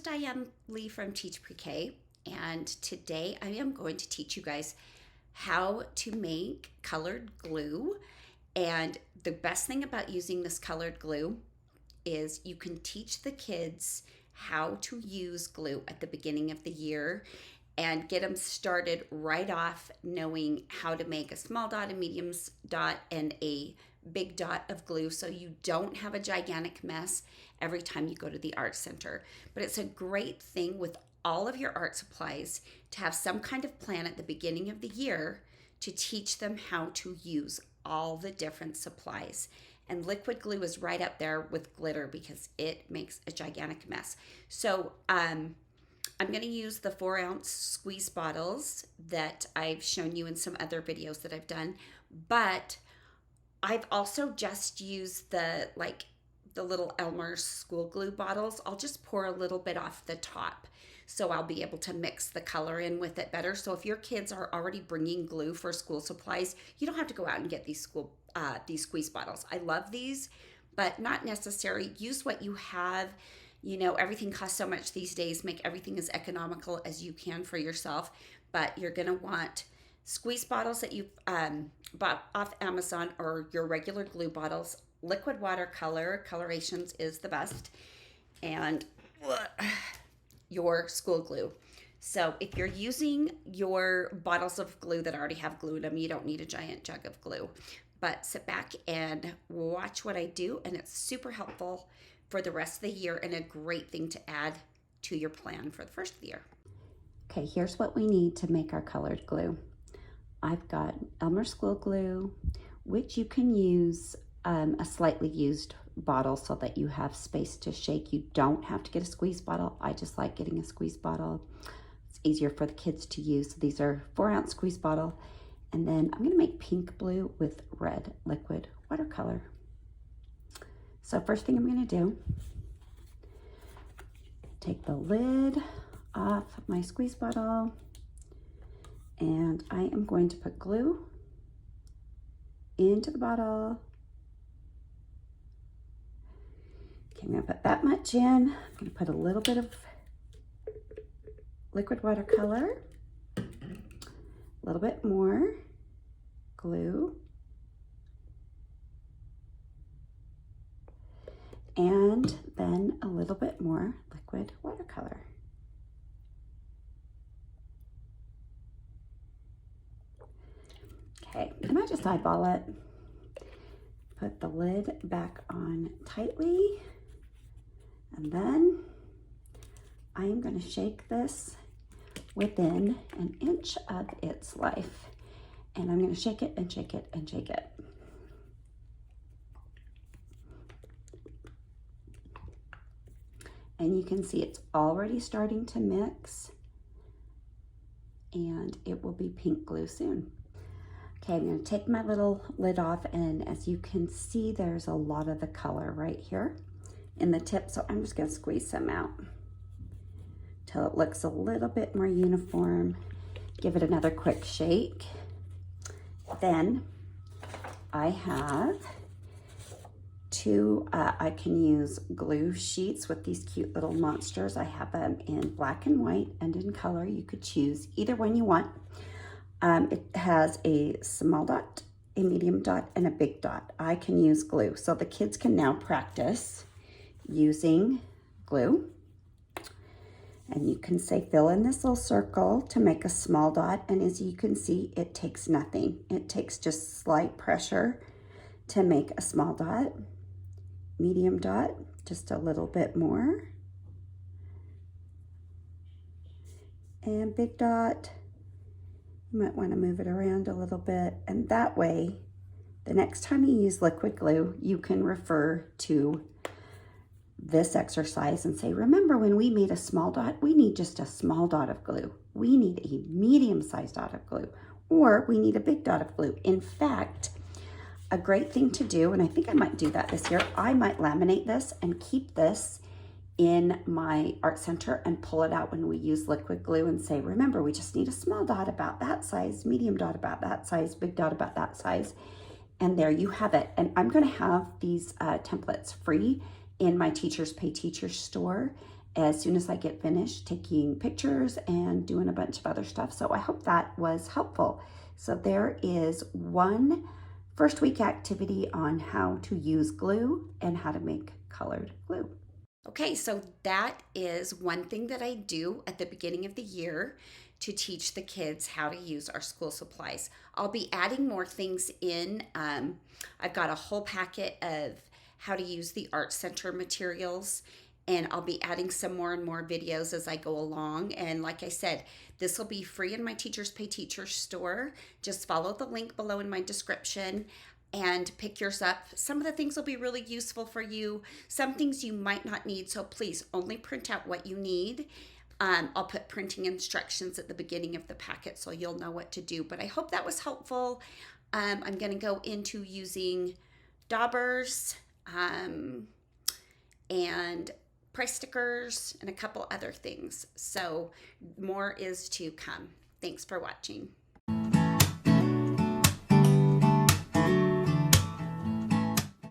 is Diane Lee from Teach PreK, and today I am going to teach you guys how to make colored glue. And the best thing about using this colored glue is you can teach the kids how to use glue at the beginning of the year and get them started right off knowing how to make a small dot, a medium dot, and a big dot of glue, so you don't have a gigantic mess every time you go to the art center. But it's a great thing with all of your art supplies to have some kind of plan at the beginning of the year to teach them how to use all the different supplies. And liquid glue is right up there with glitter because it makes a gigantic mess. So I'm going to use the 4-ounce squeeze bottles that I've shown you in some other videos that I've done, but I've also just used the little Elmer school glue bottles. I'll just pour a little bit off the top so I'll be able to mix the color in with it better. So if your kids are already bringing glue for school supplies, you don't have to go out and get these squeeze bottles. I love these, but not necessary. Use what you have. You know, everything costs so much these days. Make everything as economical as you can for yourself, but you're gonna want squeeze bottles that you've bought off Amazon, or your regular glue bottles. Liquid watercolor, colorations is the best, and your school glue. So if you're using your bottles of glue that already have glue in them, you don't need a giant jug of glue. But sit back and watch what I do, and it's super helpful for the rest of the year and a great thing to add to your plan for the first of the year. Okay, here's what we need to make our colored glue. I've got Elmer school glue, which you can use a slightly used bottle so that you have space to shake. You don't have to get a squeeze bottle. I just like getting a squeeze bottle. It's easier for the kids to use. So these are 4-ounce squeeze bottle. And then I'm gonna make pink blue with red liquid watercolor. So first thing I'm gonna do, take the lid off my squeeze bottle, and I am going to put glue into the bottle. Okay, I'm gonna put that much in. I'm gonna put a little bit of liquid watercolor, a little bit more glue, and then a little bit more liquid watercolor. Okay, and I just eyeball it. Put the lid back on tightly, and then I am going to shake this within an inch of its life. And I'm going to shake it and shake it and shake it. And you can see it's already starting to mix, and it will be pink glue soon. Okay, I'm going to take my little lid off, and as you can see, there's a lot of the color right here in the tip, so I'm just going to squeeze some out till it looks a little bit more uniform. Give it another quick shake. Then I have two, I can use glue sheets with these cute little monsters. I have them in black and white and in color. You could choose either one you want. It has a small dot, a medium dot, and a big dot. I can use glue. So the kids can now practice using glue. And you can say, fill in this little circle to make a small dot. And as you can see, it takes nothing. It takes just slight pressure to make a small dot. Medium dot, just a little bit more. And big dot, you might want to move it around a little bit. And that way, the next time you use liquid glue, you can refer to this exercise and say, remember when we made a small dot, we need just a small dot of glue. We need a medium-sized dot of glue, or we need a big dot of glue. In fact, a great thing to do, and I think I might do that this year, I might laminate this and keep this in my art center and pull it out when we use liquid glue and say, remember, we just need a small dot about that size, medium dot about that size, big dot about that size. And there you have it. And I'm gonna have these templates free in my Teachers Pay Teachers store. as soon as I get finished taking pictures and doing a bunch of other stuff. So I hope that was helpful. So there is one first week activity on how to use glue and how to make colored glue. Okay, so that is one thing that I do at the beginning of the year to teach the kids how to use our school supplies. I'll be adding more things in. I've got a whole packet of how to use the Art Center materials, and I'll be adding some more and more videos as I go along. And like I said, this will be free in my Teachers Pay Teachers store. Just follow the link below in my description and pick yours up. Some of the things will be really useful for you. Some things you might not need, so please only print out what you need. I'll put printing instructions at the beginning of the packet so you'll know what to do. But I hope that was helpful. I'm going to go into using daubers and price stickers and a couple other things. So more is to come. Thanks for watching.